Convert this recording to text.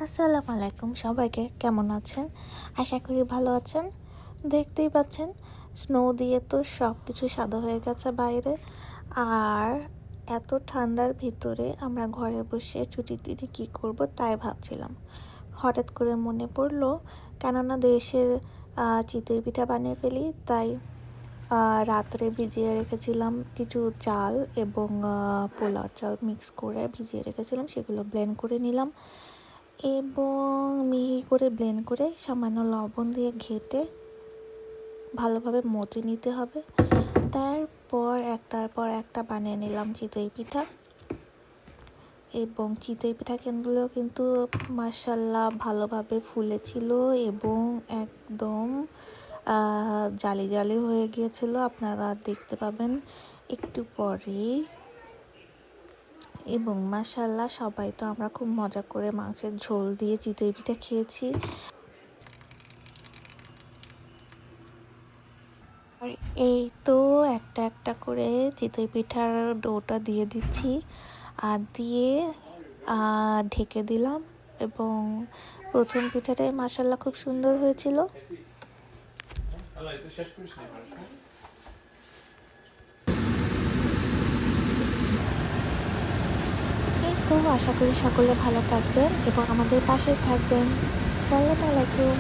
আসসালামু আলাইকুম, সবাইকে কেমন আছেন? আশা করি ভালো আছেন। দেখতেই পাচ্ছেন স্নো দিয়ে তো সব কিছু সাদা হয়ে গেছে বাইরে। আর এত ঠান্ডার ভিতরে আমরা ঘরে বসে ছুটির দিনে কী করব তাই ভাবছিলাম। হঠাৎ করে মনে পড়লো, কেননা দেশের চিতই পিঠা বানিয়ে ফেলি। তাই রাত্রে ভিজিয়ে রেখেছিলাম কিছু চাল এবং পোলাও চাল মিক্স করে ভিজিয়ে রেখেছিলাম, সেগুলো ব্লেন্ড করে নিলাম এবং মিহি করে ব্লেন্ড করে সামান্য লবণ দিয়ে ঘেটে ভালোভাবে মথে নিতে হবে। তারপর একটার পর একটা বানিয়ে নিলাম চিতই পিঠা। এবং চিতই পিঠাগুলো কিন্তু মাশাআল্লাহ ভালোভাবে ফুলেছিল এবং একদম জালি জালি হয়ে গিয়েছিল, আপনারা দেখতে পাবেন একটু পরেই। এবং মাশাআল্লাহ সবাই তো আমরা খুব মজা করে মাংসের ঝোল দিয়ে চিতই পিঠা খেয়েছি। আর এই তো একটা একটা করে চিতই পিঠার ডোটা দিয়ে দিচ্ছি আর দিয়ে ঢেকে দিলাম। এবং প্রথম পিঠাটাই মাশাআল্লাহ খুব সুন্দর হয়েছিল। তো আশা করি সকলে ভালো থাকবেন এবং আমাদের পাশে থাকবেন। আসসালামু আলাইকুম।